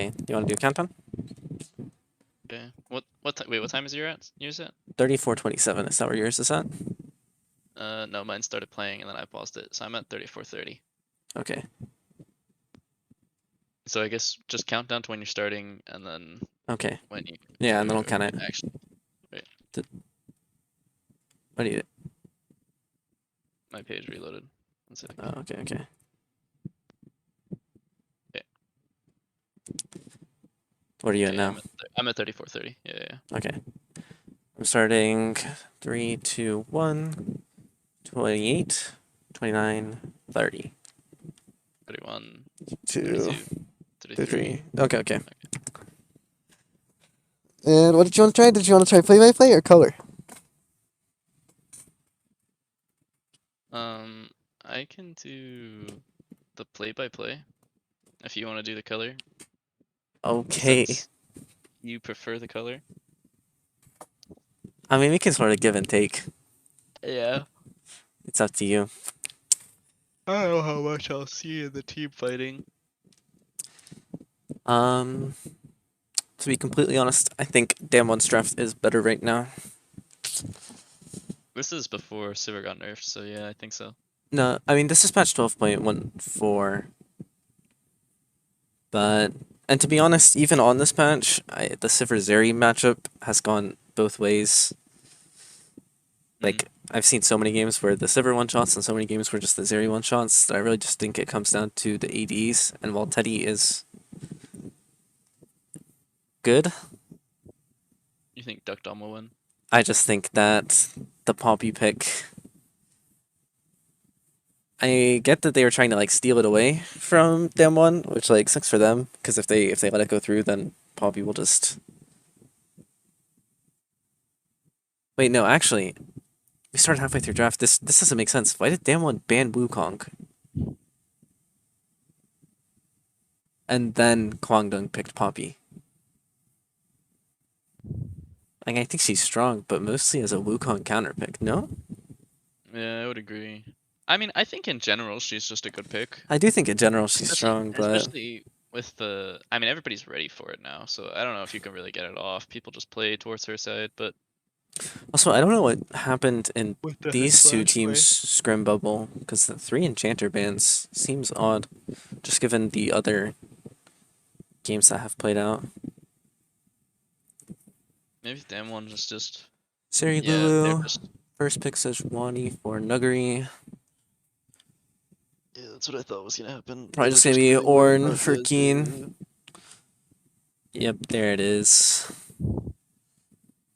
Okay, do you want to do a countdown? Okay. Wait, what time is yours at? 34:27. Is that where yours is at? No, mine started playing and then I paused it, so I'm at 34:30. Okay. So I guess just count down to when you're starting and then Okay. when you Yeah, and then I'll count it. actually wait, What do you? my page reloaded. One sec. Okay. Okay. Okay. What are you at Okay, now? I'm at 34:30. Yeah. Okay. I'm starting 3, 2, 1, 28, 29, 30. 31, 2, 32, 33. 33. Okay. Okay. Okay. And what did you want to try? Did you want to try play-by-play or color? I can do the play-by-play if you want to do the color, Okay. since you prefer the color. I mean, we can sort of give and take. Yeah. It's up to you. I don't know how much I'll see in the team fighting. Um, to be completely honest, I think Damon's draft is better right now. This is before Sivir got nerfed, so yeah, I think so. No, I mean this is patch 12.14, but and to be honest, even on this patch, the Sivir Zeri matchup has gone both ways. Like I've seen so many games where the Sivir one shots and so many games where just the Zeri one shots that I really just think it comes down to the ADs. And while Teddy is good, You think Duck Dom will win? I just think that the Poppy pick. I get that they were trying to like steal it away from them one, which like sucks for them because if they let it go through, then Poppy will just. Wait, no, actually, we started halfway through draft. This doesn't make sense. Why did Damwon ban Wukong? And then Kwangdong picked Poppy. Like I think she's strong, but mostly as a Wukong counter pick. No, Yeah, I would agree. I mean, I think in general she's just a good pick, I do think in general she's especially strong, but especially with the. I mean, everybody's ready for it now, so I don't know if you can really get it off. People just play towards her side, but also I don't know what happened in with the these two slash teams' play. scrim bubble because the 3 enchanter bans seems odd, just given the other games that have played out. Maybe Damwon is just Seri yeah, they're Lulu, just first pick Sejuani for Nuggery. yeah, that's what I thought was gonna happen. Probably just gonna be Ornn for Keen. Yep, there it is.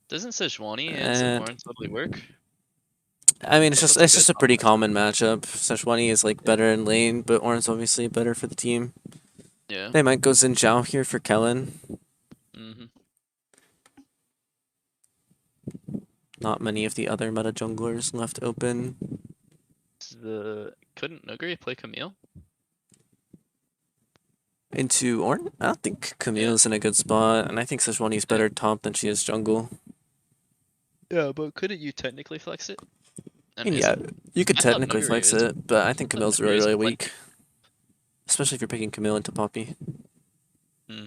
Doesn't Sejuani and And Ornn totally work? I mean, it's Thought just that's a it's good just a pretty combination. common matchup. Sejuani is like better in lane, but Ornn's obviously better for the team. Yeah. They might go Xin Zhao here for Kellen. Mhm. Not many of the other meta junglers left open. Couldn't Nuguri play Camille? Into Ornn? I don't think Yeah. Camille's in a good spot, and I think Sejuani's Yeah. better top than she is jungle. Yeah, but couldn't you technically flex it? I And mean, yeah, isn't you could I thought technically Nuguri flex is it, but I think I thought Camille's really, Nuguri is really plenty. weak. Especially if you're picking Camille into Poppy. Hmm.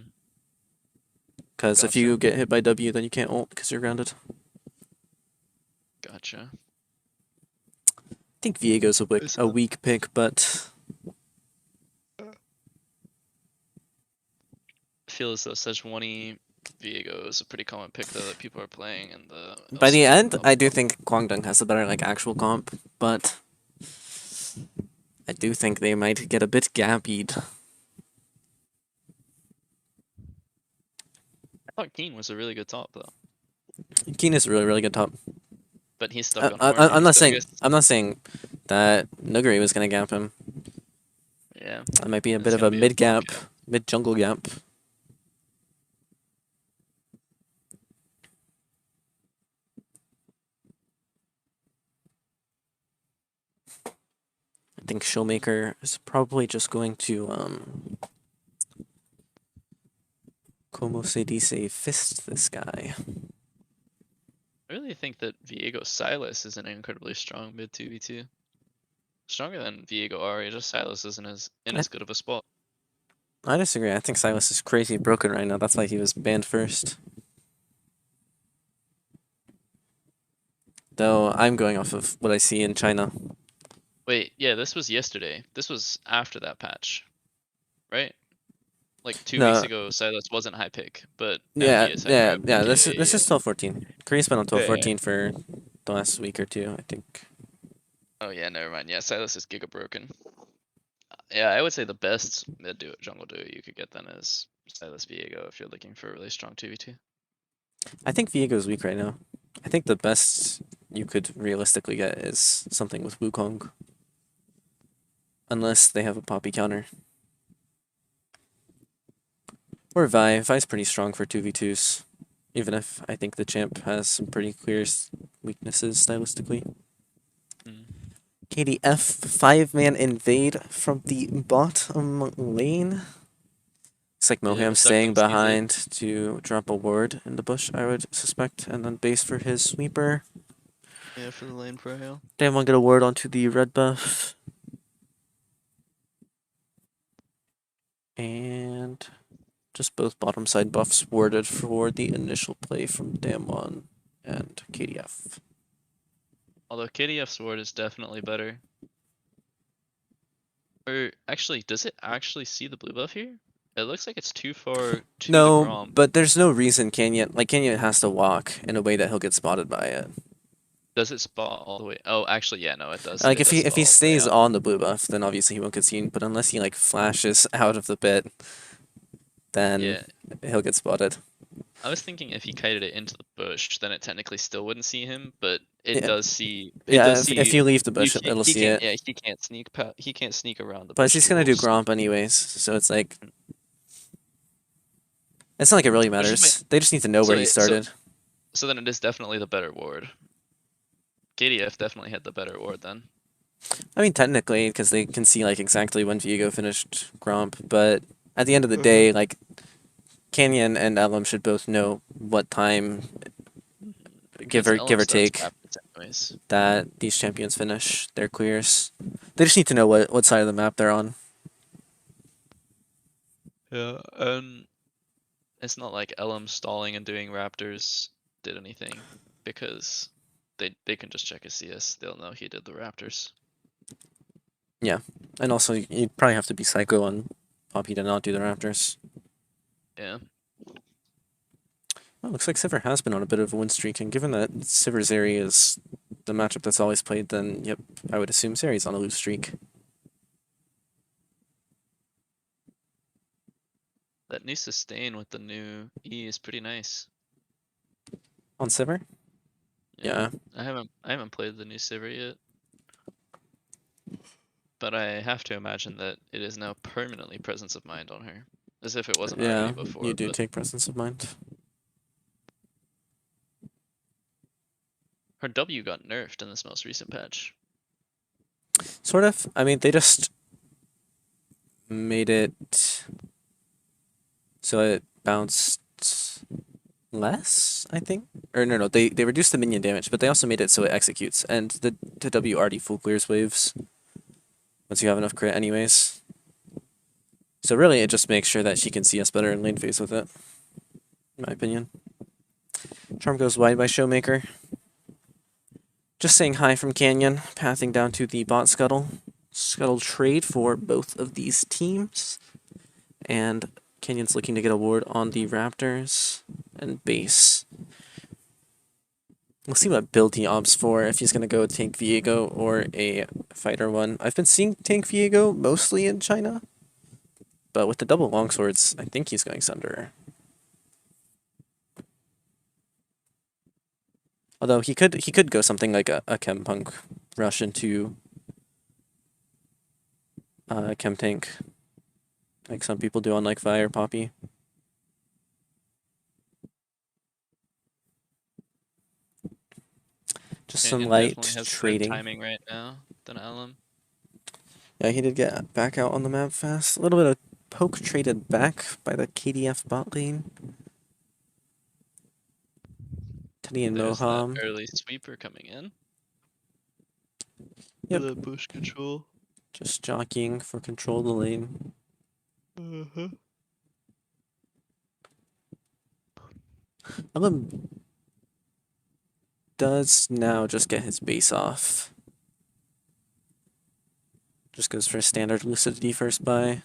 Because if Gotcha. you get hit by W, then you can't ult because you're grounded. Gotcha. I think Viego's a Is weak pick, but I feel as though Sejuani Viego is a pretty common pick though that people are playing and the by the LCK end, comp. I do think Guangdong has a better like actual comp, but I do think they might get a bit gappied. I thought Keen was a really good top though. Keen is a really, really good top. But he's stuck on Ornn and I'm not saying that Nuguri was gonna gap him. yeah. That might be a It's bit of gonna a be a mid top gap, gap. mid jungle gap. I think Showmaker is probably just going to como se dice, fist this guy. I really think that Viego Silas is an incredibly strong mid 2v2. Stronger than Viego Ari, just Silas isn't in as good of a spot. I disagree. I think Silas is crazy broken right now. That's why he was banned first. Though I'm going off of what I see in China. Wait, yeah, this was yesterday. This was after that patch, right? Like 2 weeks No, ago, Silas wasn't high pick, but yeah, MVS had yeah, grab. yeah. Okay, This yeah, is 12-14. Korea's been on yeah, yeah. 12-14 for the last week or two, I think. Oh yeah, never mind. Yeah, Silas is giga broken. Yeah, I would say the best mid duo jungle duo you could get then is Silas Viego if you're looking for a really strong 2v2. I think Viego's weak right now. I think the best you could realistically get is something with Wukong. Unless they have a Poppy counter. Or Vi. Vi's pretty strong for 2v2s. Even if I think the champ has some pretty clear weaknesses stylistically. Mm. KDF 5-man invade from the bottom lane. Looks like Yeah, Moham's staying Duckling sees it. behind to drop a ward in the bush, I would suspect, and then base for his sweeper. Yeah, for the lane pro. Damn, one get a ward onto the red buff. And just both bottom side buffs warded for the initial play from Damwon and KDF. Although KDF's ward is definitely better. Or actually, does it actually see the blue buff here? It looks like it's too far to the No, Grom. but there's no reason Canyon has to walk in a way that he'll get spotted by it. Does it spot all the way? Oh, actually, yeah, no, it does. Like It does if spot he all the way stays out. on the blue buff, then obviously he won't get seen. But unless he like flashes out of the pit, then Yeah, he'll get spotted. I was thinking if he kited it into the bush, then it technically still wouldn't see him, but it Yeah, does see. It yeah. does If see. you leave the You bush, can't. it'll He see can't. it. Yeah, he can't sneak. He can't sneak around the But bush he's gonna do tools. Gromp anyways, so it's like it's not like it really Which is my. matters. They just need to know So where he started. so then it is definitely the better ward. KDF definitely had the better ward then. I mean, technically, because they can see like exactly when Viego finished Gromp, but at the end of the Mm-hmm. day, like Canyon and Elm should both know what time, give Because or LM starts take, rapids anyways. that these champions finish their clears. They just need to know what side of the map they're on. Yeah. It's not like LM stalling and doing Raptors did anything because they can just check his CS. They'll know he did the Raptors. And also, you'd probably have to be psycho on Poppy to not do the Raptors. Yeah. Well, looks like Sivir has been on a bit of a win streak, and given that Sivir Zeri is the matchup that's always played, then yep, I would assume Zeri's on a lose streak. That new sustain with the new E is pretty nice. On Sivir? Yeah. I haven't played the new Sivir yet. But I have to imagine that it is now permanently presence of mind on her. As if it wasn't Yeah, already before. you do But take presence of mind. her W got nerfed in this most recent patch. Sort of. I mean, they just made it so it bounced less, I think. Or no, they reduced the minion damage, but they also made it so it executes, and the W already full clears waves once you have enough crit anyways. So really, it just makes sure that she can see us better in lane phase with it, in my opinion. Charm goes wide by Showmaker. Just saying hi from Canyon, pathing down to the bot scuttle. Scuttle trade for both of these teams. And Canyon's looking to get a ward on the Raptors and base. We'll see what build he opts for, if he's going to go Tank Viego or a Fighter one. I've been seeing Tank Viego mostly in China, but with the double longswords, I think he's going Sunder. Although he could go something like a Chem Punk rush into Chem Tank, like some people do on like Fire Poppy. Just some Canyon light definitely has better trading. timing right now than LM. Yeah, he did get back out on the map fast. A little bit of poke traded back by the KDF bot lane. Teddy and There's Moham. that early sweeper coming in. Yep. The bush control. Just jockeying for control of the lane. Ellum does now just get his base off. Just goes for a standard Lucidity first buy.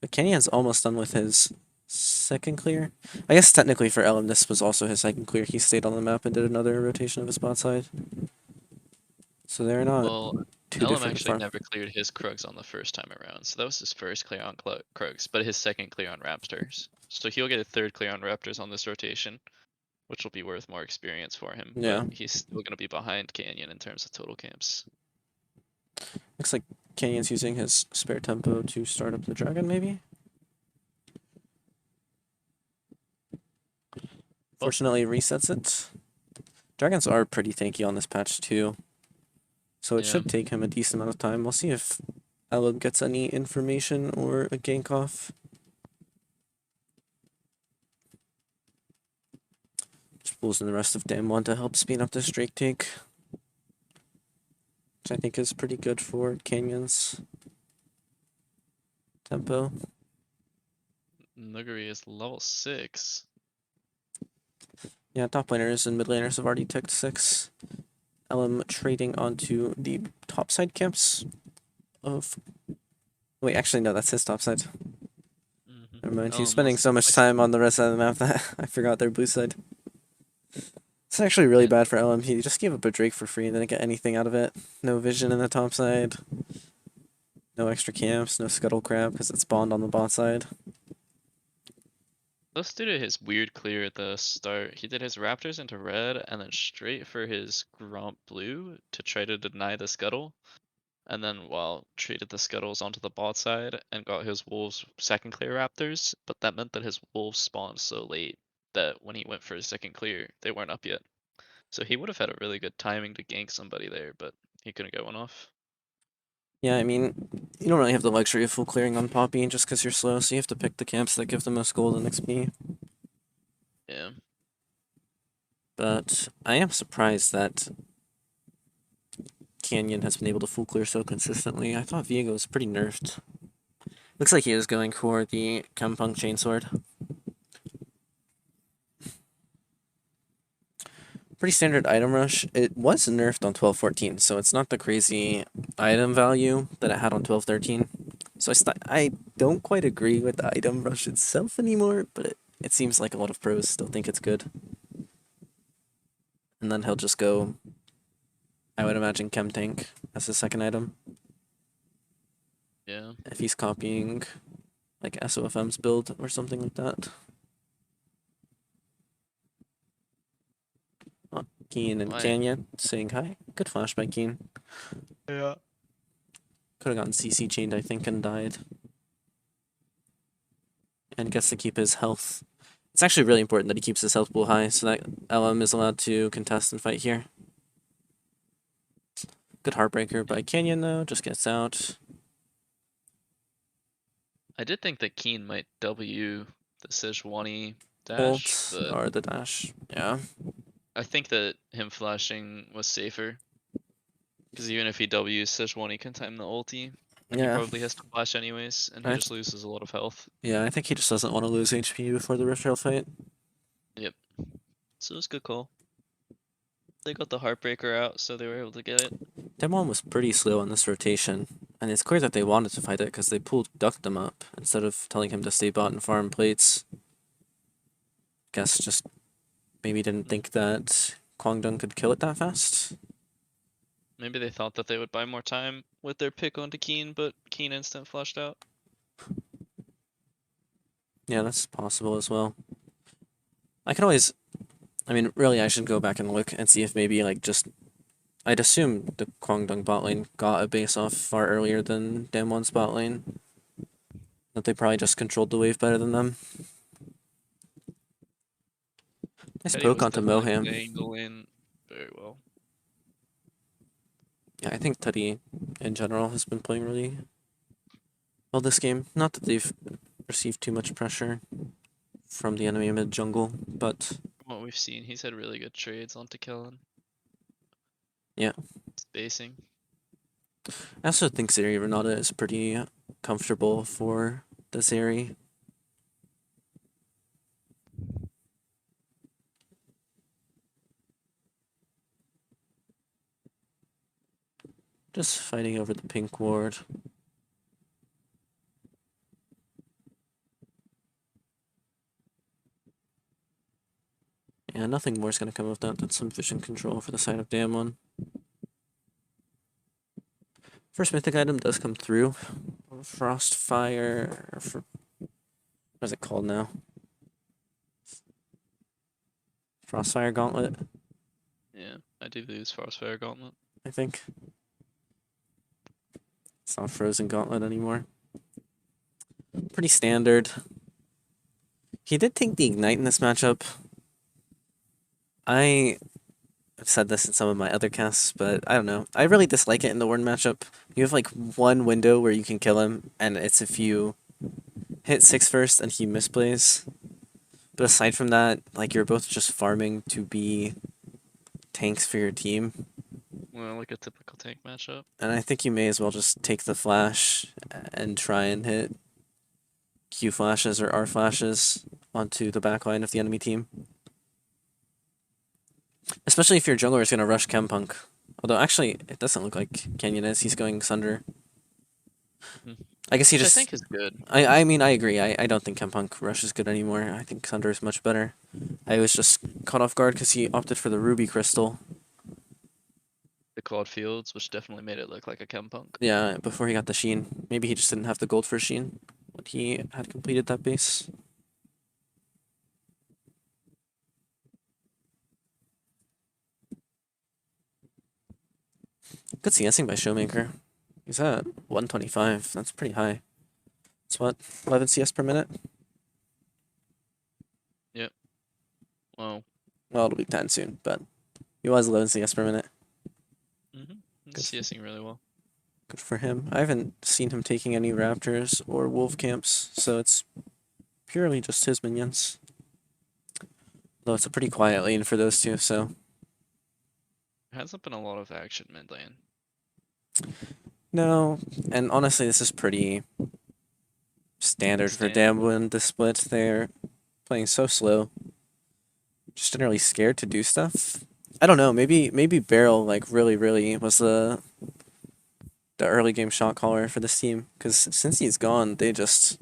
But Canyon's almost done with his second clear. I guess technically for Ellum, this was also his second clear. He stayed on the map and did another rotation of his bot side. So they're not Well, too Elam different actually farm. never cleared his Krugs on the first time around, so that was his first clear on Krugs, but his second clear on Raptors. So he'll get a third clear on Raptors on this rotation, which will be worth more experience for him. Yeah. But he's still gonna be behind Canyon in terms of total camps. Looks like Canyon's using his spare tempo to start up the dragon, maybe? Fortunately, resets it. Dragons are pretty tanky on this patch, too. So it Yeah. should take him a decent amount of time. We'll see if Ellum gets any information or a gank off. Just pulls in the rest of Damwon to help speed up this Drake take. Which I think is pretty good for Canyon's tempo. Nuguri is level 6. Yeah, top laners and mid laners have already ticked 6. Ellum trading onto the top side camps of... Wait, actually, no, that's his top side. Never mind, he's spending so much time on the rest of the map that I forgot their blue side. It's actually really bad for Ellum. He just gave up a Drake for free and didn't get anything out of it. No vision in the top side. No extra camps, no scuttle crab because it's spawned on the bot side. Let's do his weird clear at the start. He did his Raptors into red and then straight for his Gromp blue to try to deny the scuttle. And then traded the scuttles onto the bot side and got his wolves second clear Raptors, but that meant that his wolves spawned so late that when he went for his second clear, they weren't up yet. So he would have had a really good timing to gank somebody there, but he couldn't get one off. Yeah, I mean, you don't really have the luxury of full clearing on Poppy just because you're slow, so you have to pick the camps that give the most gold and XP. Yeah. But I am surprised that Canyon has been able to full clear so consistently. I thought Viego was pretty nerfed. Looks like he is going for the Kempunk Chainsword. Pretty standard item rush. It was nerfed on 12.14, so it's not the crazy item value that it had on 12.13. So I don't quite agree with the item rush itself anymore, but it seems like a lot of pros still think it's good. And then he'll just go, I would imagine, Chem Tank as his second item. Yeah. If he's copying like SOFM's build or something like that. Oh, Keen and Canyon saying hi. Good flash by Keen. Yeah. Could have gotten CC chained, I think, and died. And gets to keep his health. It's actually really important that he keeps his health pool high so that LM is allowed to contest and fight here. Good Heartbreaker by Canyon, though. Just gets out. I did think that Keen might W the Sejuani Ult dash, but or the dash. Yeah. I think that him flashing was safer. Because even if he Ws Sejuani can time the ulti, he Yeah. probably has to flash anyways, and he just loses a lot of health. Yeah, I think he just doesn't want to lose HP before the Rift Trail fight. Yep. So it's a good call. They got the Heartbreaker out, so they were able to get it. Demon was pretty slow on this rotation, and it's clear that they wanted to fight it because they ducked him up instead of telling him to stay bot and farm plates. Guess just maybe didn't think that Kwangdong could kill it that fast. Maybe they thought that they would buy more time with their pick onto Keen, but Keen instant flushed out. Yeah, that's possible as well. I can always... I mean, really, I should go back and look and see if maybe, like, just... I'd assume the Kwangdong bot lane got a base off far earlier than Damwon's bot lane. That they probably just controlled the wave better than them. Nice poke onto Moham. Angle in very well. Yeah, I think Teddy in general has been playing really well this game. Not that they've received too much pressure from the enemy mid jungle, but From what we've seen, he's had really good trades onto Kellen. Yeah. Spacing. I also think Zeri Renata is pretty comfortable for the Zeri. Just fighting over the pink ward. Yeah, nothing more is going to come of that. That's some vision control for the side of Damwon. First mythic item does come through. Frostfire. What is it called now? Frostfire Gauntlet, Yeah, I do lose Frostfire Gauntlet. I think. It's not Frozen Gauntlet anymore. Pretty standard. He did take the Ignite in this matchup. I've said this in some of my other casts, but I don't know. I really dislike it in the Warden matchup. You have like one window where you can kill him, and it's if you hit 6 first and he misplays. But aside from that, like you're both just farming to be tanks for your team. Well, like a typical tank matchup. And I think you may as well just take the flash and try and hit Q flashes or R flashes onto the backline of the enemy team. Especially if your jungler is going to rush Chempunk. Although actually, it doesn't look like Canyon is. He's going Sunder. I guess he Which just. I think is good. I mean, I agree. I don't think Chempunk Rush is good anymore. I think Sunder is much better. I was just caught off guard because he opted for the Ruby Crystal. The Claude Fields, which definitely made it look like a Chempunk. Yeah, before he got the Sheen. Maybe he just didn't have the gold for Sheen when he had completed that base. Good CSing by Showmaker. He's at 125. That's pretty high. It's what, 11 CS per minute? Well, Well, it'll be 10 soon, but he was 11 CS per minute. he's CSing really well. Good for him. I haven't seen him taking any Raptors or Wolf camps, so it's purely just his minions. Though it's a pretty quiet lane for those two, so. There hasn't been a lot of action mid lane. No, and honestly, this is pretty standard for Damwon, the split. They're playing so slow. Just generally scared to do stuff. I don't know, maybe Beryl like really was the early game shot caller for this team, because since he's gone, they just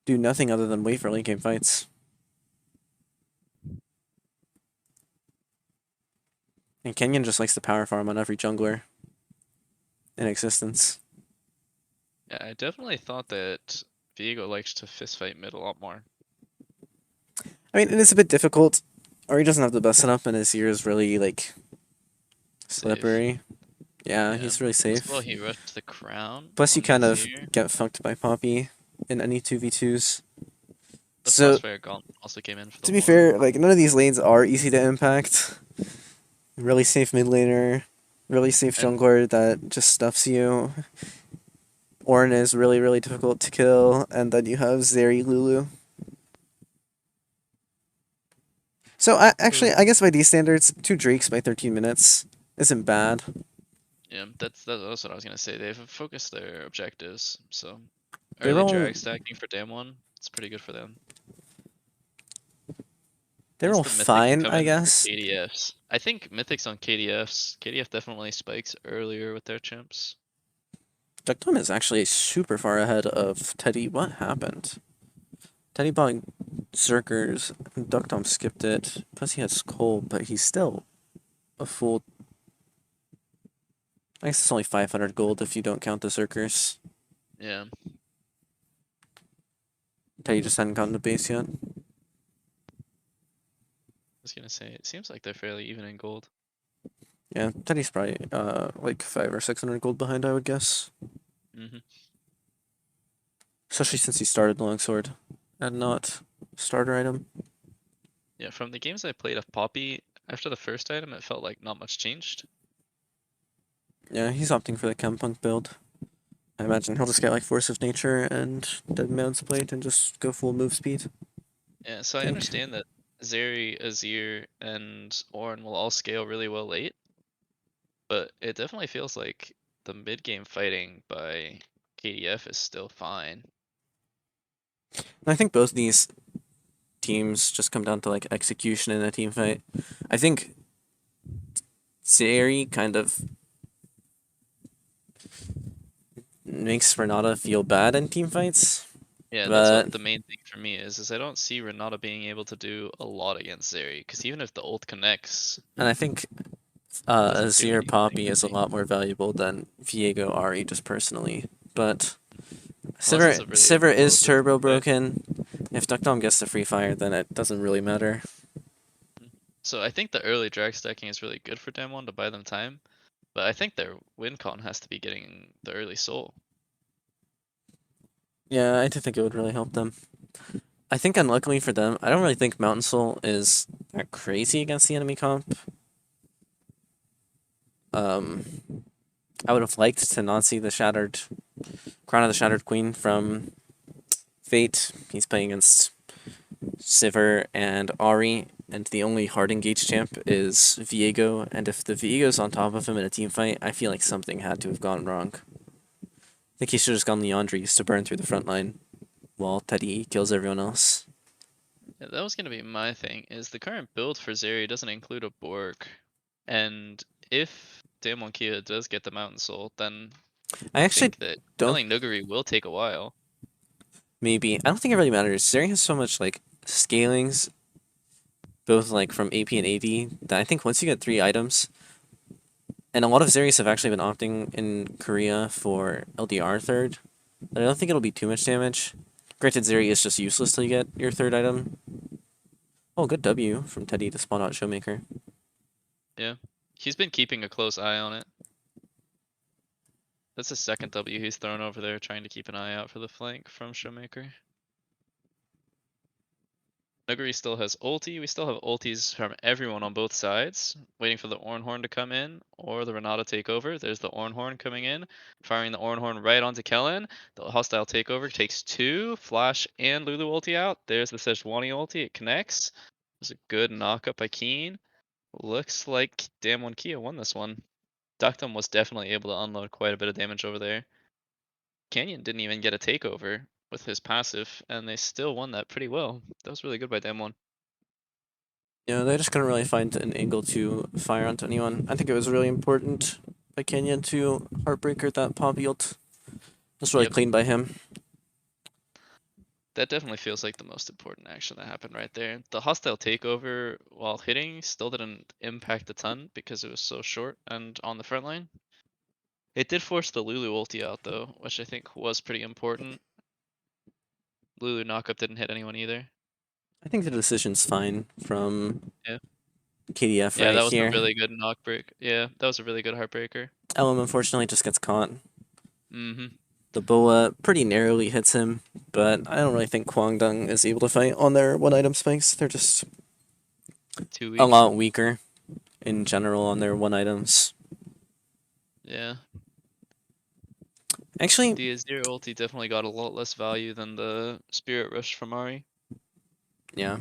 do nothing other than wait for late game fights. And Kenyon just likes to power farm on every jungler in existence. Yeah, I definitely thought that Viego likes to fistfight mid a lot more. I mean, it is a bit difficult. Or he doesn't have the best setup, and his ear is really, like, slippery. Yeah, he's really safe. Well, he rushed the crown. Plus, you kind of get fucked by Poppy in any 2v2s. The So, Frostfire Gauntlet also came in for the to be fair, like, none of these lanes are easy to impact. Really safe mid laner, really safe jungler that just stuffs you. Ornn is really difficult to kill, and then you have Zeri Lulu. So, actually, I guess by these standards, 2 Drakes by 13 minutes isn't bad. Yeah, that's what I was gonna say. They've focused their objectives, so They're early all- drag stacking for Damwon, it's pretty good for them. They're all fine, I guess. KDFs. I think Mythics on KDFs. KDF definitely spikes earlier with their chimps. Ducktome is actually super far ahead of Teddy. What happened? Teddy bought Zerkers, and Ducktome skipped it. Plus he has Skull, but he's still a full... I guess it's only 500 gold if you don't count the Zerkers. Yeah. Teddy just hadn't gotten the base yet. I was gonna say, it seems like they're fairly even in gold. Yeah, Teddy's probably like 500 or 600 gold behind, I would guess. Especially since he started Longsword and not starter item. Yeah, from the games I played of Poppy, after the first item, it felt like not much changed. Yeah, he's opting for the Chempunk build. I imagine he'll just get like Force of Nature and Dead Man's Plate and just go full move speed. Yeah, so I understand that Zeri, Azir, and Ornn will all scale really well late, but it definitely feels like the mid game fighting by KDF is still fine. And I think both these teams just come down to like execution in a team fight. I think Zeri kind of makes Renata feel bad in team fights, Yeah, that's what but the main thing for me is I don't see Renata being able to do a lot against Zeri, because even if the ult connects, and I think it doesn't do Azir anything Poppy is a really. lot more valuable than Viego Ari just personally. But Unless it's a really Sivir is explosive turbo pick. broken. If Duckdom gets the free fire, then it doesn't really matter. So I think the early drag stacking is really good for Damwon to buy them time, but I think their win con has to be getting the early soul. Yeah, I do think it would really help them. I think unluckily for them, I don't really think Mountain Soul is that crazy against the enemy comp. Um, I would have liked to not see the Shattered Crown of the Shattered Queen from Fate. He's playing against Sivir and Ari, and the only hard engaged champ is Viego. And if the Viego's on top of him in a team fight, I feel like something had to have gone wrong. I think he should have just gone Leandries to burn through the front line while Teddy kills everyone else. Yeah, that was gonna be my thing, is the current build for Zeri doesn't include a Bork, and if Damwon Kia does get the Mountain Soul, then I I actually think that don't killing Nuguri will take a while. maybe I don't think it really matters. Zeri has so much like scalings, both like from AP and AD, that I think once you get 3 items, and a lot of Zeris have actually been opting in Korea for LDR third. But I don't think it'll be too much damage. Granted, Zeri is just useless till you get your 3rd item. Oh, good W from Teddy to spawn out Showmaker. Yeah, he's been keeping a close eye on it. That's the second W he's thrown over there, trying to keep an eye out for the flank from Showmaker. Nuguri still has ulti. We still have ultis from everyone on both sides, waiting for the Ornhorn to come in or the Renata takeover. There's the Ornhorn coming in, firing the Ornhorn right onto Kellen. The hostile takeover takes 2, Flash and Lulu ulti out. There's the Sejuani ulti, it connects. There's a good knockup by Keen. Looks like Damwon Kia won this one. Ductum was definitely able to unload quite a bit of damage over there. Canyon didn't even get a takeover with his passive, and they still won that pretty well. That was really good by Damwon. Yeah, they just couldn't really find an angle to fire onto anyone. I think it was really important by Kenyon to Heartbreaker that Poppy ult. Just really Yep. clean by him. That definitely feels like the most important action that happened right there. The hostile takeover while hitting still didn't impact a ton because it was so short and on the front line. It did force the Lulu ulti out though, which I think was pretty important. Lulu knockup didn't hit anyone either. I think the decision's fine from Yeah. KDF Yeah, right that was a here. really good knockbreak. Yeah, that was a really good heartbreaker. Elm unfortunately just gets caught. Mm-hmm. The Boa pretty narrowly hits him, but I don't really think Kwangdong is able to fight on their 1 item spikes. They're just 2 a weeks. lot weaker in general on their 1 items. Yeah. Actually, The Azir ulti definitely got a lot less value than the Spirit Rush from Ari. yeah.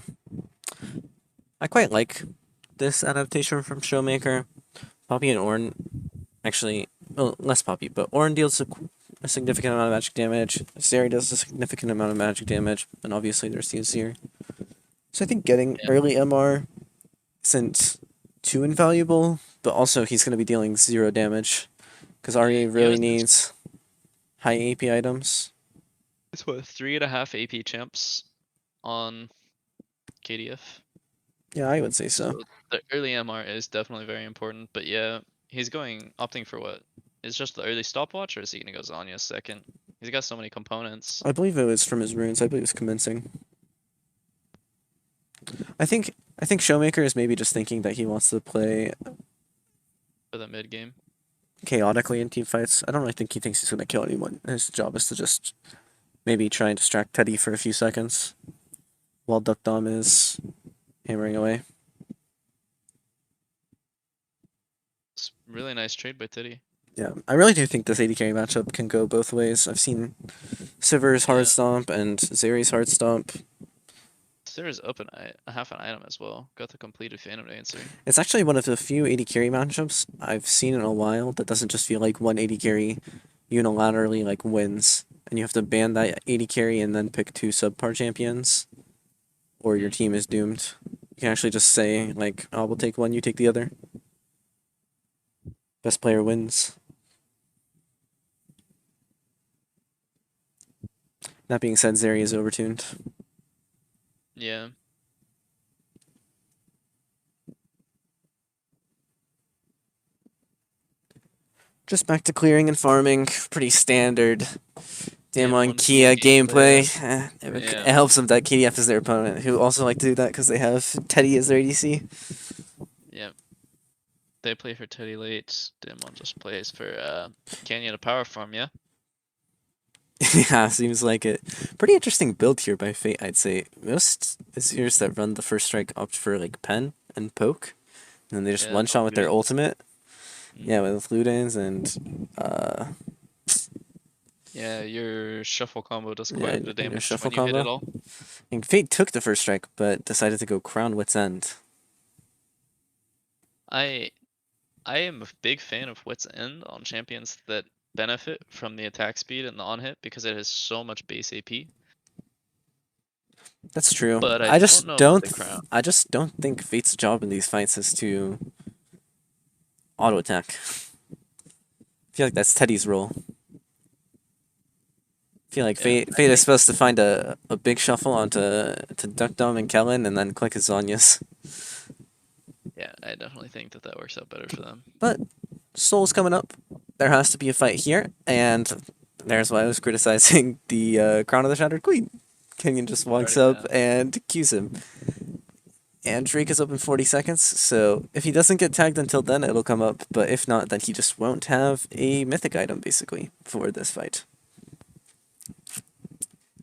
I quite like this adaptation from Showmaker. Poppy and Ornn actually, well, less Poppy, but Ornn deals a significant amount of magic damage. Zeri does a significant amount of magic damage, and obviously there's the Azir. So I think getting Yeah. early MR isn't too invaluable, but also he's going to be dealing 0 damage because REA He really has needs high AP items. it's what 3.5 AP champs on KDF. Yeah, I would say so. So the early MR is definitely very important. But yeah, he's opting for what? Is just the early stopwatch, or is he gonna go Zanya second? He's got so many components. I believe it was from his runes. I believe it was convincing. I think Showmaker is maybe just thinking that he wants to play For the mid game. chaotically in team fights. I don't really think he thinks he's gonna kill anyone. His job is to just maybe try and distract Teddy for a few seconds while Duck Dom is hammering away. It's really nice trade by Titty. Yeah, I really do think this AD carry matchup can go both ways. I've seen Sivir's Yeah. hard stomp and Zeri's hard stomp. Sarah's up a half an item as well. Got the completed Phantom Dancer. It's actually one of the few AD carry matchups I've seen in a while that doesn't just feel like one AD carry unilaterally like wins, and you have to ban that AD carry and then pick 2 subpar champions, or your team is doomed. You can actually just say like, "Oh, we'll take one, you take the other." Best player wins. That being said, Zeri is overtuned. Yeah. Just back to clearing and farming. Pretty standard Damwon Damwon full Kia gameplay. It Yeah. helps them that KDF is their opponent, who also like to do that because they have Teddy as their ADC. Yeah. They play for Teddy late. Damwon just plays for Canyon to power farm, yeah? Yeah, seems like it. Pretty interesting build here by Fate, I'd say. Most Azers that run the first strike opt for like pen and poke, and then they just Yeah, one shot with their Ludens. ultimate. Yeah, Mhm. with Ludens and Yeah, your shuffle combo does quite yeah, a bit of and their damage shuffle when you hit it combo. all. And Fate took the first strike, but decided to go Crown Wit's End. I I am a big fan of Wit's End on champions that benefit from the attack speed and the on hit because it has so much base AP. That's true. But I don't know about the crown. I just don't think Fate's job in these fights is to auto attack. I feel like that's Teddy's role. I feel like Yeah, I Fate is think supposed to find a big shuffle onto to Duck Dom and Kellen and then click his Zonias. yeah, I definitely think that that works out better for them. But Soul's coming up. There has to be a fight here, and there's why I was criticizing the Crown of the Shattered Queen. Kenyon just walks Already up down. and cues him. And Drake is up in 40 seconds, so if he doesn't get tagged until then, it'll come up. But if not, then he just won't have a mythic item, basically, for this fight.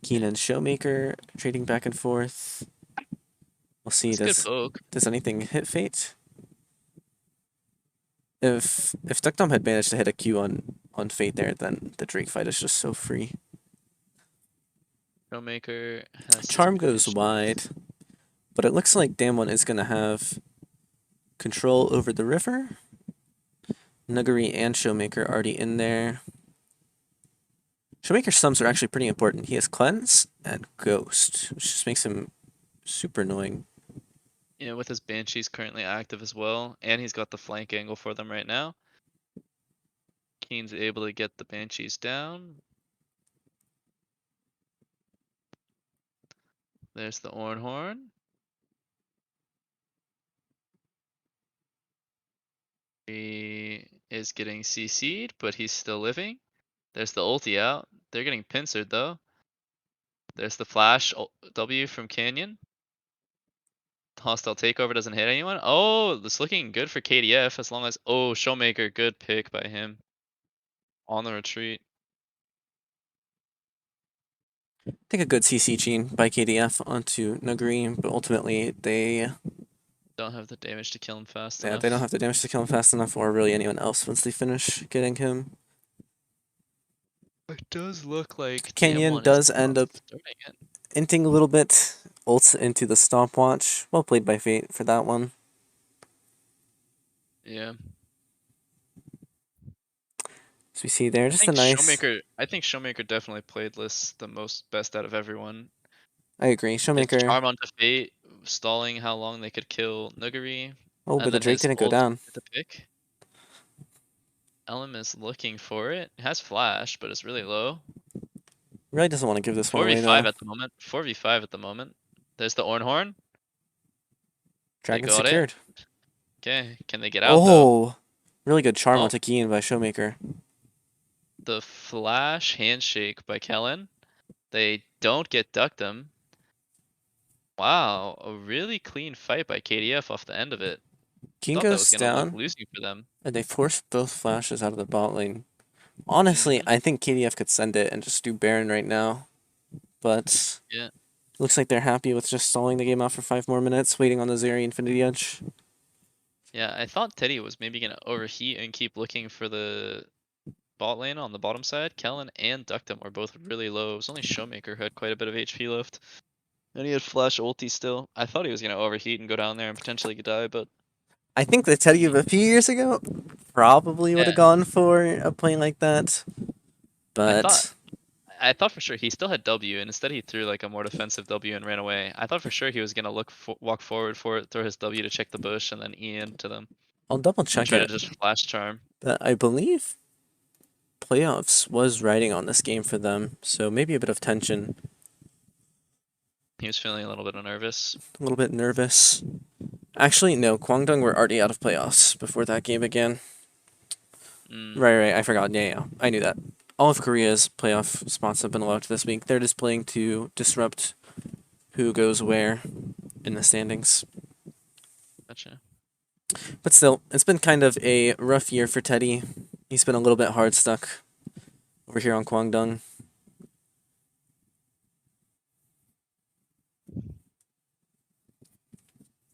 Keen and Showmaker trading back and forth. We'll see, It's a good poke. does anything hit Fate? If Duckdom had managed to hit a Q on Fate there, then the Drake fight is just so free. Showmaker has his Charm goes base. wide, but it looks like Damwon is gonna have control over the river. Nuggery and Showmaker already in there. Showmaker's sums are actually pretty important. He has Cleanse and Ghost, which just makes him super annoying. You know, with his Banshees currently active as well, and he's got the flank angle for them right now. Keen's able to get the Banshees down. There's the Ornhorn. He is getting CC'd, but he's still living. There's the ulti out. They're getting pincered though. There's the flash W from Canyon. Hostile takeover doesn't hit anyone. Oh, it's looking good for KDF as long as, oh, Showmaker, good pick by him. On the retreat. I think a good CC chain by KDF onto Nuggery, but ultimately they Don't have the damage to kill him fast yeah, they don't enough. have the damage to kill him fast enough, or really anyone else once they finish getting him. It does look like Canyon DM1 is does end not up starting it. inting a little bit, ults into the stopwatch. Well played by Fate for that one. Yeah. So we see there, just a nice. I think Showmaker definitely played this the most best out of everyone. I agree. His Showmaker. charm onto Fate, stalling how long they could kill Nuggery, Oh, but and the then Drake his didn't go ult down. with the pick. Elm is looking for it. It has flash, but it's really low. Really doesn't want to give this one away 4v5 though. at the moment. 4v5 at the moment. There's the Ornhorn. They Dragon got it. secured. Okay, can they get out though? Oh, really good charm Oh, onto Keen by Showmaker. the flash handshake by Kellen. They don't get Duckdom. Wow, a really clean fight by KDF off the end of it. Keen Thought that was goes gonna look down, losing for them. and they force both flashes out of the bot lane. Honestly, Hmm. I think KDF could send it and just do Baron right now. But Yeah. looks like they're happy with just stalling the game out for 5 more minutes, waiting on the Zeri Infinity Edge. Yeah, I thought Teddy was maybe gonna overheat and keep looking for the bot lane on the bottom side. Kellen and Duckdom were both really low. It was only Showmaker who had quite a bit of HP left. And he had flash ulti still. I thought he was gonna overheat and go down there and potentially die, but I think the Teddy of a few years ago probably would have yeah. gone for a play like that. I thought But I thought for sure he still had W, and instead he threw like a more defensive W and ran away. I thought for sure he was gonna walk forward for it, throw his W to check the bush, and then E into them, I'll double and check try to it. just flash charm. But I believe playoffs was riding on this game for them, so maybe a bit of tension, He was feeling a little bit nervous. a little bit nervous. Actually, no, Kwangdong were already out of playoffs before that game began. Right, I forgot. Yeah, I knew that. All of Korea's playoff spots have been locked this week. They're just playing to disrupt who goes where in the standings. Gotcha. But still, it's been kind of a rough year for Teddy. He's been a little bit hard stuck over here on Kwangdong.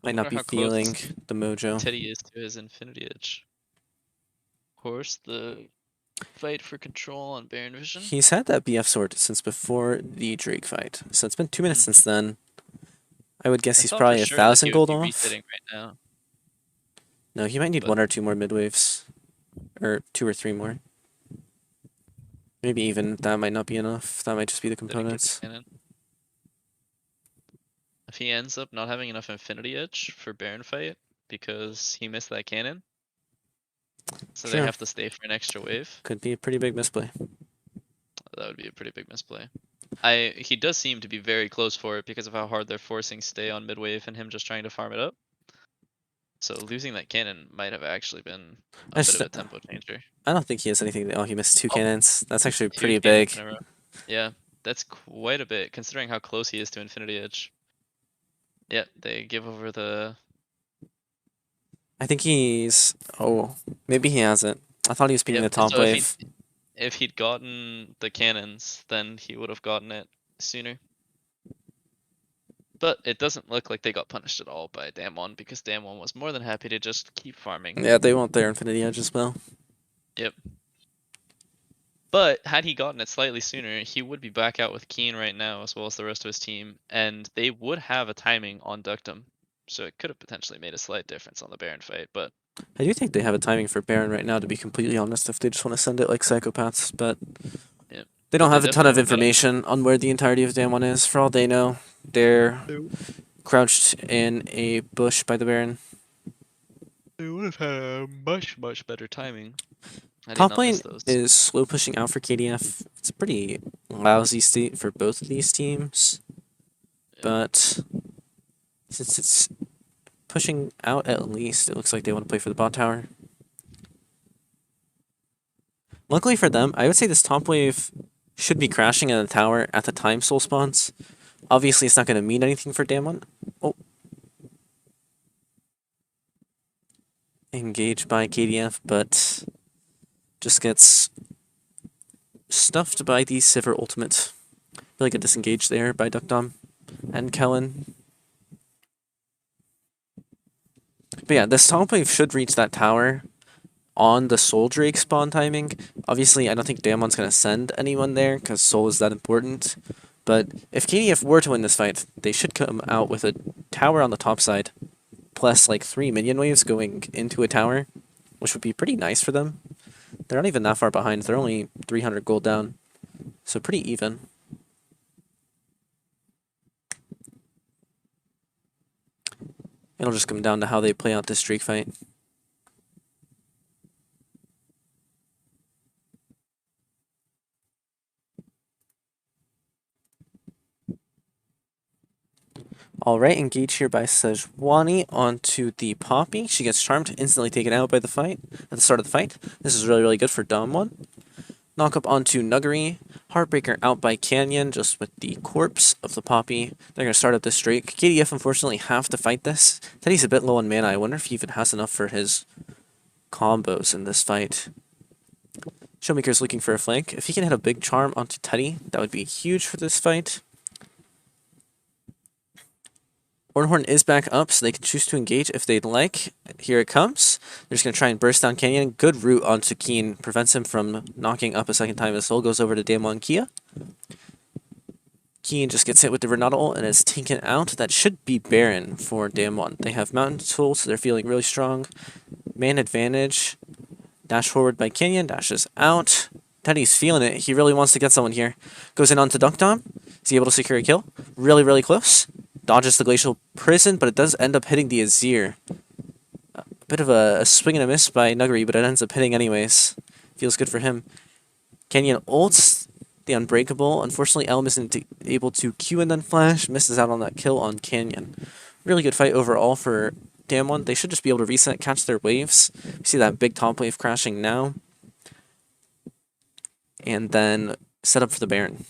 Might not wonder be how close feeling the mojo. Teddy is to his Infinity Edge. Of course, the fight for control on Baron Vision. He's had that BF sword since before the Drake fight, so it's been 2 minutes since then. I would guess I he's thought probably for a sure that 1,000 he would gold be off. refitting right now. No, he might need But- 1 or 2 more mid waves, or 2 or 3 more. Maybe even that might not be enough. That might just be the Didn't get the components. cannon. If he ends up not having enough Infinity Edge for Baron fight because he missed that cannon, so they Sure. have to stay for an extra wave, Could be a pretty big misplay. that would be a pretty big misplay. He does seem to be very close for it because of how hard they're forcing stay on mid wave and him just trying to farm it up. So losing that cannon might have actually been a That's bit of a just- tempo changer. I don't think he has anything. Oh, he missed 2 Oh, cannons. That's actually Two pretty cannons big. in a row. Yeah, that's quite a bit considering how close he is to Infinity Edge. Yeah, they give over the. I think he's. Oh, maybe he hasn't. I thought he was beating Yep, the top so wave. if he'd gotten the cannons, then he would have gotten it sooner. But it doesn't look like they got punished at all by Damwon because Damwon was more than happy to just keep farming. Yeah, they want their Infinity Edge as well. But had he gotten it slightly sooner, he would be back out with Keen right now, as well as the rest of his team, and they would have a timing on Ductum. So it could have potentially made a slight difference on the Baron fight, but I do think they have a timing for Baron right now, to be completely honest, if they just want to send it like psychopaths, but Yep. they don't They have a ton of definitely won't get it. information on where the entirety of Damwon is. For all they know, they're crouched in a bush by the Baron. they would have had a much better timing. had he Top not lane missed those. is slow pushing out for KDF. It's a pretty lousy state for both of these teams, but since it's pushing out at least, it looks like they want to play for the bot tower. Luckily for them, I would say this top wave should be crashing in the tower at the time soul spawns. Obviously, it's not going to mean anything for Damwon. Oh. Engaged by KDF, but just gets stuffed by the Sivir ultimate. Really good disengage there by Duckdom and Kellen. But yeah, this top wave should reach that tower on the Soul Drake spawn timing. Obviously, I don't think Damwon's going to send anyone there because Soul is that important. But if KDF were to win this fight, they should come out with a tower on the top side, plus like 3 minion waves going into a tower, which would be pretty nice for them. They're not even that far behind. They're only 300 gold down, so pretty even. It'll just come down to how they play out this Drake fight. Alright, engage here by Sejuani onto the Poppy. She gets charmed, instantly taken out by the fight, at the start of the fight. This is really good for Damwon. Knock up onto Nuggery. Heartbreaker out by Canyon, just with the corpse of the Poppy. They're going to start up this Drake. KDF unfortunately have to fight this. Teddy's a bit low on mana. I wonder if he even has enough for his combos in this fight. Showmaker's looking for a flank. If he can hit a big charm onto Teddy, that would be huge for this fight. Ornhorn is back up, so they can choose to engage if they'd like. Here it comes. They're just going to try and burst down Canyon. Good route onto Keen. Prevents him from knocking up a second time. His soul goes over to Damwon Kia. Keen just gets hit with the Renata ult and is taken out. That should be Baron for Damwon. They have Mountain Tool, so they're feeling really strong. Man advantage. Dash forward by Canyon. Dashes out. Teddy's feeling it. He really wants to get someone here. Goes in onto Dunkdom. Is he able to secure a kill? Really close. Dodges the Glacial Prison, but it does end up hitting the Azir. A bit of a swing and a miss by Nuggery, but it ends up hitting anyways. Feels good for him. Canyon ults the Unbreakable. Unfortunately, Elm isn't able to Q and then flash, misses out on that kill on Canyon. Really good fight overall for Damwon. They should just be able to reset, catch their waves. You see that big top wave crashing now. And then set up for the Baron.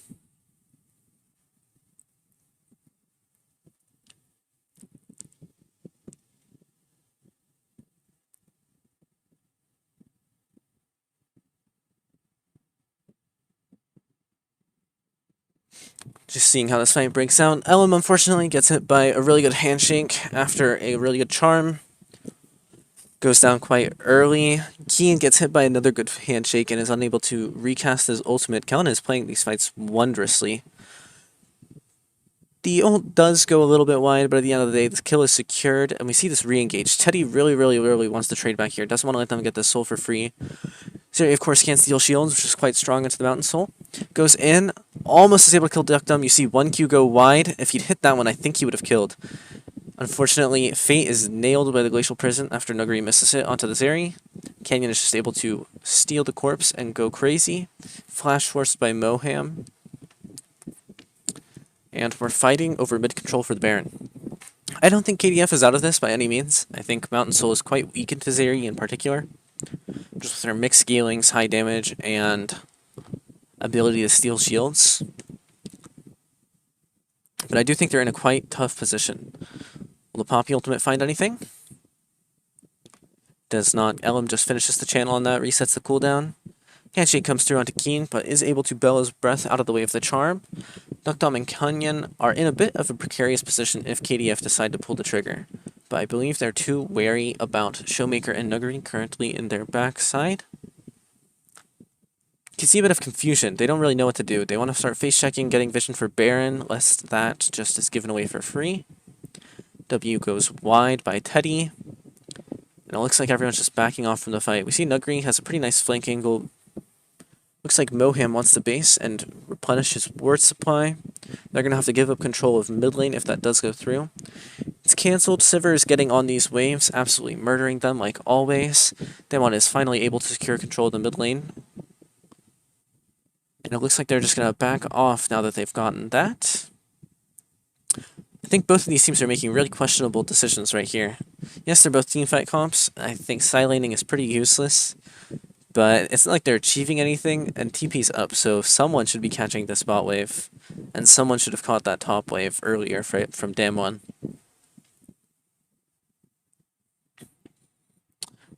Just seeing how this fight breaks out. Elm unfortunately gets hit by a really good handshake after a really good charm. Goes down quite early. Keen gets hit by another good handshake and is unable to recast his ultimate. Kellen is playing these fights wondrously. The ult does go a little bit wide, but at the end of the day, the kill is secured, and we see this re-engage. Teddy really wants to trade back here. Doesn't want to let them get this soul for free. Zeri, of course, can't steal shields, which is quite strong into the Mountain Soul. Goes in, almost is able to kill Duckdom. You see 1Q go wide. If he'd hit that one, I think he would have killed. Unfortunately, Fate is nailed by the Glacial Prison after Nuguri misses it onto the Zeri. Canyon is just able to steal the corpse and go crazy. Flash forced by Moham. And we're fighting over mid control for the Baron. I don't think KDF is out of this by any means. I think Mountain Soul is quite weak into Zeri in particular. Just with their mixed scalings, high damage, and ability to steal shields. But I do think they're in a quite tough position. Will the Poppy ultimate find anything? Does not. Elm just finishes the channel on that, resets the cooldown. Handshake comes through onto Keen, but is able to Bellows Breath out of the way of the charm. Duckdom and Canyon are in a bit of a precarious position if KDF decide to pull the trigger. But I believe they're too wary about Showmaker and Nuguri currently in their backside. You can see a bit of confusion. They don't really know what to do. They want to start face checking, getting vision for Baron, lest that just is given away for free. W goes wide by Teddy. And it looks like everyone's just backing off from the fight. We see Nuguri has a pretty nice flank angle. Looks like Moham wants to base and replenish his ward supply. They're going to have to give up control of mid lane if that does go through. It's cancelled. Sivir is getting on these waves, absolutely murdering them like always. Damwon is finally able to secure control of the mid lane. And it looks like they're just going to back off now that they've gotten that. I think both of these teams are making really questionable decisions right here. Yes, they're both teamfight comps. I think side laning is pretty useless. But it's not like they're achieving anything, and TP's up, so someone should be catching the spot wave. And someone should have caught that top wave earlier from Damwon.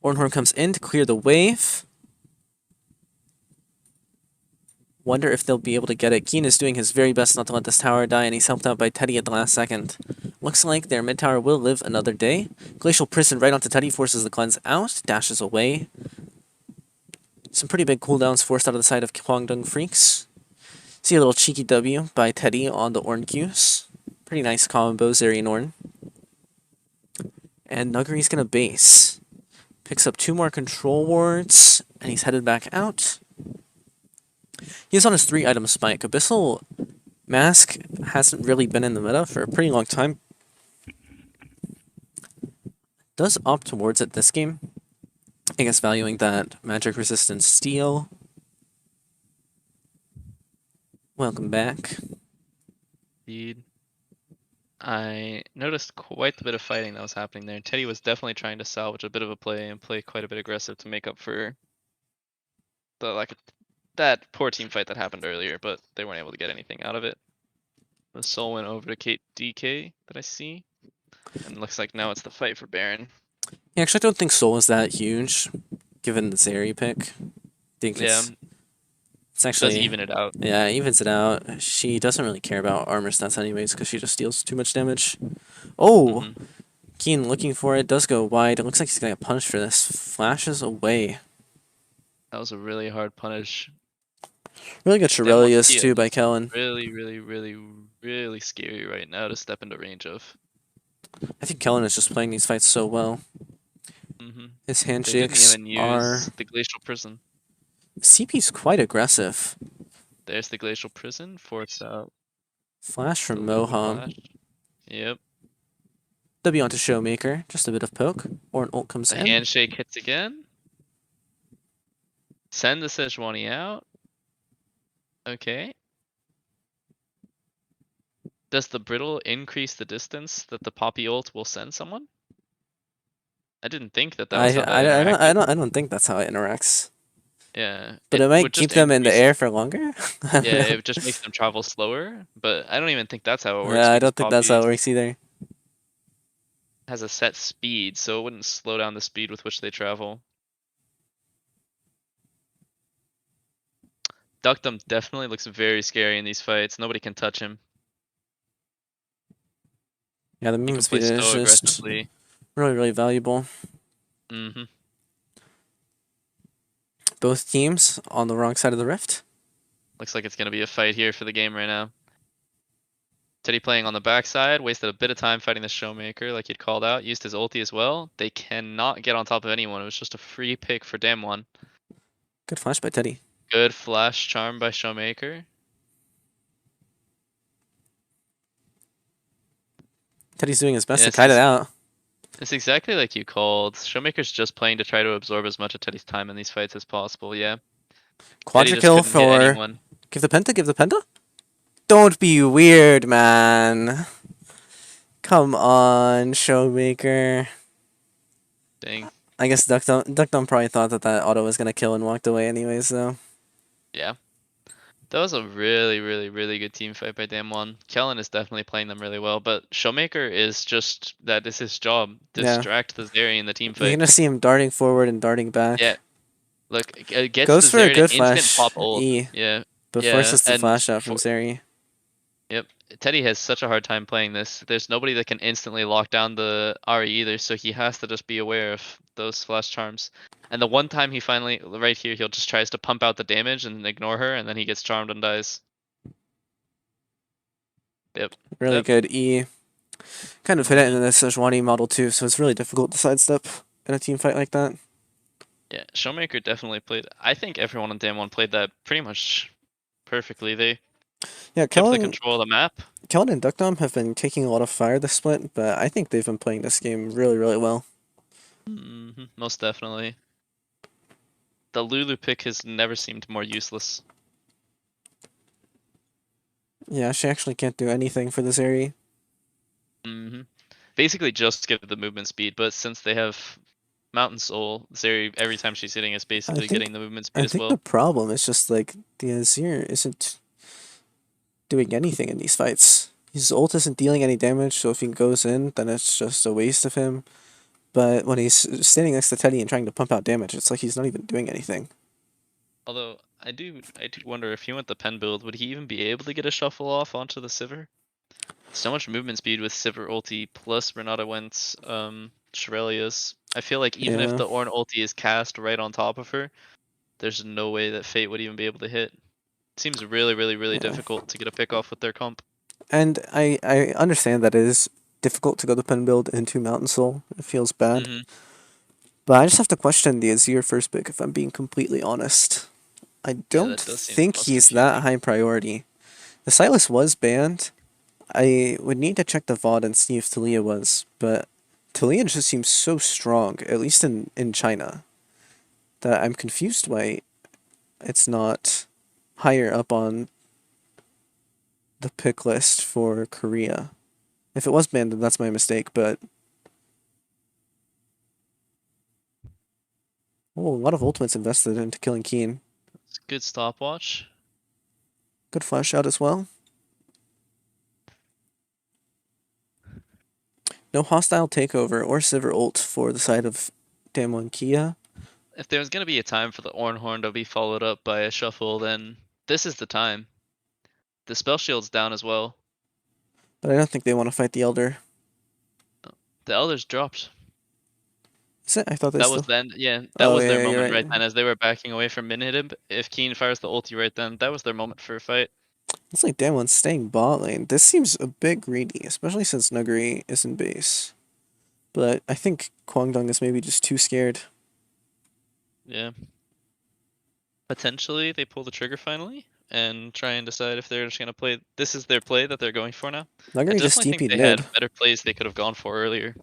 Ornhorn comes in to clear the wave. Wonder if they'll be able to get it. Keen is doing his very best not to let this tower die, and he's helped out by Teddy at the last second. Looks like their mid tower will live another day. Glacial Prison right onto Teddy, forces the cleanse out, dashes away. Some pretty big cooldowns forced out of the side of Kwangdong Freaks. See a little cheeky W by Teddy on the Ornn Qs. Pretty nice combo, Zeri and Ornn. And Nuguri's gonna base. Picks up 2 more control wards, and he's headed back out. He's on his 3-item spike. Abyssal Mask hasn't really been in the meta for a pretty long time. Does opt towards it this game. I guess valuing that magic resistant steel. Welcome back. Indeed. I noticed quite a bit of fighting that was happening there. Teddy was definitely trying to salvage a bit of a play and play quite a bit aggressive to make up for the that poor team fight that happened earlier, but they weren't able to get anything out of it. The soul went over to Kate DK that I see. And looks like now it's the fight for Baron. Yeah, actually, I don't think Soul is that huge, given the Zeri pick. I think it's actually does even it out. Yeah, it evens it out. She doesn't really care about armor stats anyways, because she just deals too much damage. Oh! Keen looking for it, does go wide. It looks like he's gonna get punished for this. Flashes away. That was a really hard punish. Really good Shurelya's too by Kellen. Really scary right now to step into range of. I think Kellen is just playing these fights so well. His handshakes they didn't even are... use the Glacial Prison. CP's quite aggressive. There's the Glacial Prison, force out. Flash from Moham. Yep. W onto Showmaker, just a bit of poke, or an ult comes in. Handshake hits again. Send the Sejuani out. Okay. Does the brittle increase the distance that the Poppy ult will send someone? I didn't think that that was how that interacted. I don't think that's how it interacts. Yeah, But it it would might keep just them in the increase. air for longer. I don't Yeah, know. it just makes them travel slower, but I don't even think that's how it works Yeah, I because don't think that's how Poppy it works either. has a set speed, so it wouldn't slow down the speed with which they travel. Duckdom definitely looks very scary in these fights. Nobody can touch him. Yeah, the He can movement play speed is so just aggressively. really valuable. Mm-hmm. Both teams on the wrong side of the rift. Looks like it's gonna be a fight here for the game right now. Teddy playing on the backside, wasted a bit of time fighting the Showmaker like he'd called out, used his ulti as well. They cannot get on top of anyone. It was just a free pick for Damwon. Good flash by Teddy. Good flash charm by Showmaker. Teddy's doing his best to Yes, kite it out. it's exactly like you called. Showmaker's just playing to try to absorb as much of Teddy's time in these fights as possible, yeah. Teddy Quadra just kill couldn't hit for. anyone. Give the penta, give the penta. Don't be weird, man. Come on, Showmaker. Dang. I guess Duckdom probably thought that that auto was gonna kill and walked away anyways, though. Yeah. That was a really, really, really good team fight by Damwon. Kellen is definitely playing them really well, but Showmaker is just, that is his job. Yeah. Distract the Zeri in the team You're fight. gonna see him darting forward and darting back. Yeah. Look, it gets Goes the for a Zeri good to instant flash pop ult. E, Yeah. but Yeah, forces the and flash out from Zeri. yep. Teddy has such a hard time playing this. There's nobody that can instantly lock down the Ari either, so he has to just be aware of those flash charms. And the one time he finally, right here, he'll just tries to pump out the damage and ignore her, and then he gets charmed and dies. Yep. Really Yep. good E. Kind of hit it in the Sejuani model too, so it's really difficult to sidestep in a team fight like that. Yeah, Showmaker definitely played. I think everyone on Damwon played that pretty much perfectly. They Yeah, kept the control of the map. Kellen and Duckdom have been taking a lot of fire this split, but I think they've been playing this game really well. Most definitely. The Lulu pick has never seemed more useless. Yeah, she actually can't do anything for this area. Basically just get the movement speed, but since they have Mountain Soul, Zeri, every time she's hitting is basically getting the movement speed I as think well. the problem is just like the Azir isn't doing anything in these fights. His ult isn't dealing any damage, so if he goes in, then it's just a waste of him. But when he's standing next to Teddy and trying to pump out damage, it's like he's not even doing anything. Although I do wonder if he went the pen build, would he even be able to get a shuffle off onto the Sivir? So much movement speed with Sivir ulti plus Renata went Shurelya's. I feel like even if Yeah. the Ornn ulti is cast right on top of her, there's no way that Fate would even be able to hit. It seems really difficult to get a pick off with their comp. And I understand that it is difficult to go the pen build into Mountain Soul. It feels bad. But I just have to question the Azir first pick if I'm being completely honest. I don't think he's that high priority. The Sylas was banned. I would need to check the VOD and see if Taliyah was, but Taliyah just seems so strong, at least in China, that I'm confused why it's not higher up on the pick list for Korea. If it was banned, then that's my mistake, but... Oh, a lot of ultimates invested into killing Keen. It's a good stopwatch. Good flash out as well. No hostile takeover or Sivir ult for the side of Damwon Kia. If there was going to be a time for the Ornn Horn to be followed up by a shuffle, then this is the time. The spell shield's down as well. But I don't think they want to fight the Elder. The Elder's dropped. Is it? I thought they That still... was then, yeah, that was their moment right. right then as they were backing away from Minhidib. If Keen fires the ulti right then, that was their moment for a fight. Looks like Damwon's staying bot lane. This seems a bit greedy, especially since Nuguri is in base. But I think Kwangdong is maybe just too scared. Yeah. Potentially they pull the trigger finally and try and decide if they're just going to play. This is their play that they're going for now. Nuguri just think TP'd they mid. had better plays they could have gone for earlier.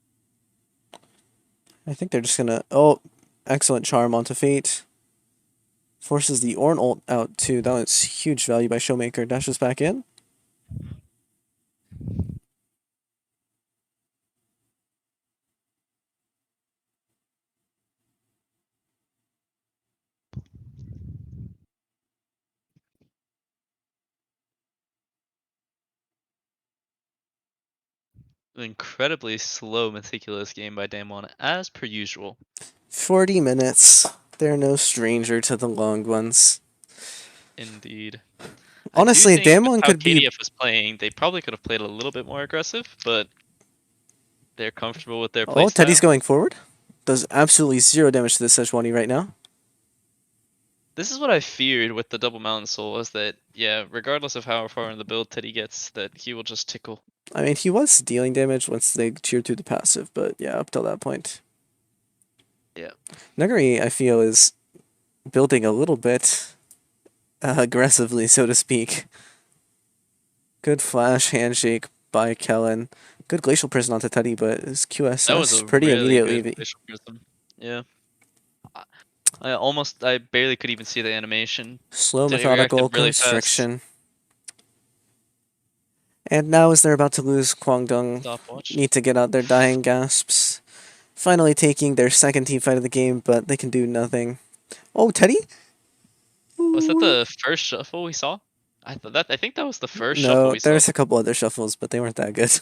I think they're just gonna... Oh, excellent charm onto Fate. Forces the Ornn ult out too. That was huge value by Showmaker. Dashes back in. An incredibly slow, meticulous game by Damwon, as per usual. 40 minutes. They're no stranger to the long ones. Indeed. Honestly, I do think with Damwon how could be. KDF was playing, they probably could have played a little bit more aggressive, but they're comfortable with their Oh, Teddy's playstyle. going forward. Does absolutely zero damage to the Sejuani right now. This is what I feared with the double Mountain Soul, is that, yeah, regardless of how far in the build Teddy gets, that he will just tickle. I mean, he was dealing damage once they cheered through the passive, but yeah, up till that point. Yeah. Nuguri, I feel, is building a little bit aggressively, so to speak. Good flash handshake by Kellen. Good glacial prison onto Teddy, but his That was QSS a pretty really immediately. good facial prism. Yeah. I barely could even see the animation. Slow, Did he react methodical really fast? constriction. And now, as they're about to lose, Kwangdong Stopwatch. need to get out their dying gasps. Finally taking their second team fight of the game, but they can do nothing. Oh, Teddy? Was that the first shuffle we saw? I think that was the first shuffle No, we saw. there's a couple other shuffles, but they weren't that good.